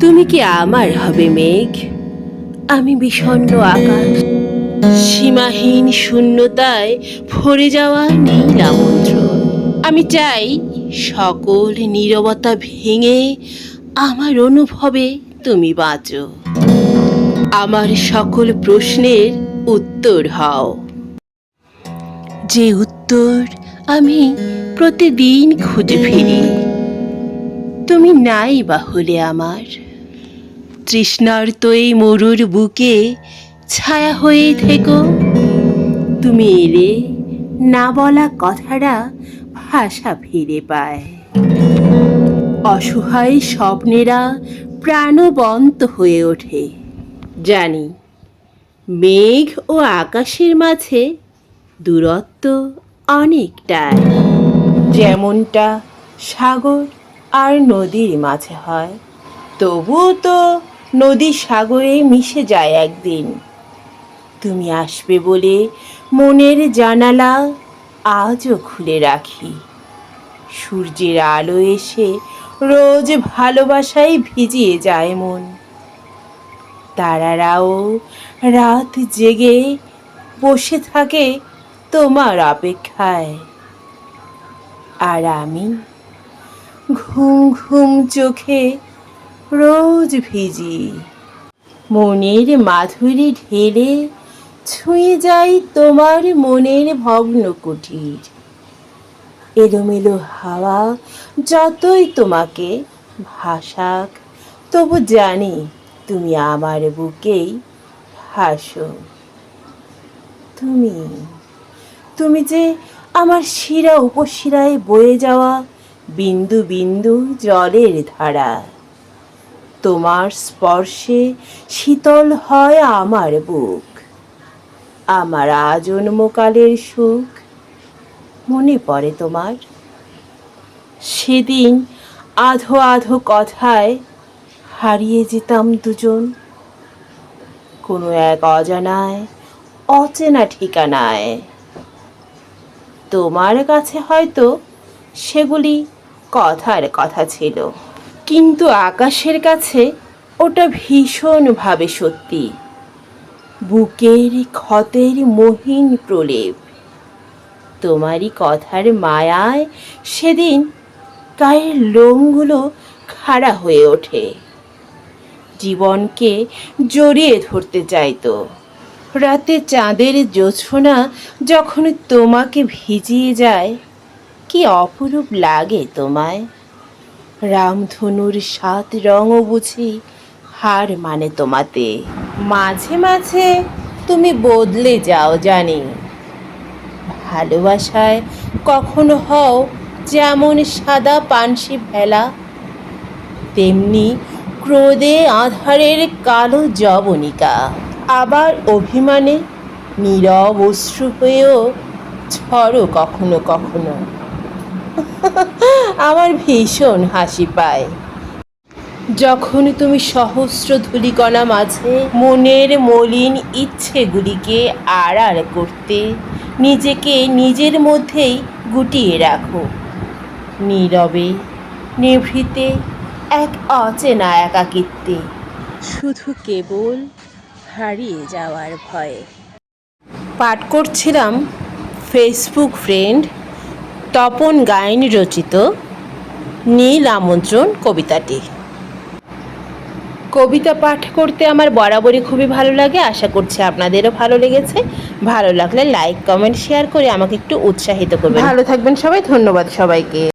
তুমি কি আমার হবে মেঘ, আমি বিষণ্ণ আকাশ, সীমাহীন শূন্যতায় ভরে যাওয়া নীল আমন্ত্রণ। আমি চাই সকল নীরবতা ভেঙে আমার অনুভবে তুমি বাঁচো, আমার সকল প্রশ্নের উত্তর হও, যে উত্তর আমি প্রতিদিন খুঁজে ফিরি। তুমি নাই বা হলে আমার তৃষ্ণার্ত এই মরুর বুকে ছায়া হয়ে থেকো। তুমি এলে না বলা কথাটা ভাষা ফিরে পায়, অসহায় স্বপ্নেরা প্রাণবন্ত হয়ে ওঠে। জানি মেঘ ও আকাশের মাঝে দূরত্ব অনেকটাই, যেমনটা সাগর আর নদীর মাঝে হয়। তবুও তো নদী সাগরে মিশে যায় একদিন। তুমি আসবে বলে মনের জানালা আজও খুলে রাখি। সূর্যের আলো এসে রোজ ভালোবাসায় ভিজিয়ে যায় মন। তারারাও রাত জেগে বসে থাকে তোমার অপেক্ষায়। আর আমি ঘুম ঘুম চোখে রোজ ভিজি, মনের মাধুরী ঢেলে ছুঁয়ে যাই তোমার মনের ভগ্ন কুটির। এলোমেলো হাওয়া যতই তোমাকে ভাসাক, তবু জানি তুমি আমার বুকেই ভাসো। তুমি তুমি যে আমার শিরা উপশিরায় বয়ে যাওয়া বিন্দু বিন্দু জলের ধারা। তোমার স্পর্শে শীতল হয় আমার বুক। আমার আজন্মকালের সুখ মনে পড়ে তোমার? সেদিন আধো আধো কথায় হারিয়ে যেতাম দুজন, কোনো এক অজানায় অচেনা ঠিকানায়। তোমার কাছে হয়তো সেগুলি কথার কথা ছিল, কিন্তু আকাশের কাছে ওটা ভীষণভাবে সত্যি। বুকের ক্ষতের মহিন প্রলেপ। তোমারই কথার মায়ায় সেদিন গায়ের লোমগুলো খাড়া হয়ে ওঠে, জীবনকে জড়িয়ে ধরতে চাইতো। রাতে চাঁদের জোছনা যখন তোমাকে ভিজিয়ে যায়, কি অপরূপ লাগে তোমায়। রামধনুর 7 রঙও বুঝি হার মানে তোমাতে। মাঝে মাঝে তুমি বদলে যাও জানি, ভালোবাসায় কখনো হও যেমন সাদা পানসি ভেলা, তেমনি ক্রোধে আধারের কালো যবনিকা। আবার অভিমানে নীরব অশ্রু হয়েও ঝড়ো কখনো কখনো। আমার ভীষণ হাসি পায় যখন তুমি সহস্র ধূলিকণা মাঝে মনের মলিন ইচ্ছেগুলিকে আড়াল করতে নিজেকে নিজের মধ্যেই গুটিয়ে রাখো, নীরবে নিভৃতে এক অচেনা একাকিত্বে, শুধু কেবল হারিয়ে যাওয়ার ভয়ে। পাঠ করছিলাম ফেসবুক ফ্রেন্ড তপন গায়েন রচিত নীল আমন্ত্রণ কবিতাটি। কবিতা পাঠ করতে আমার বরাবরই খুবই ভালো লাগে, আশা করছি আপনাদেরও ভালো লেগেছে। ভালো লাগলে লাইক কমেন্ট শেয়ার করে আমাকে একটু উৎসাহিত করবেন। ভালো থাকবেন সবাই, ধন্যবাদ সবাইকে।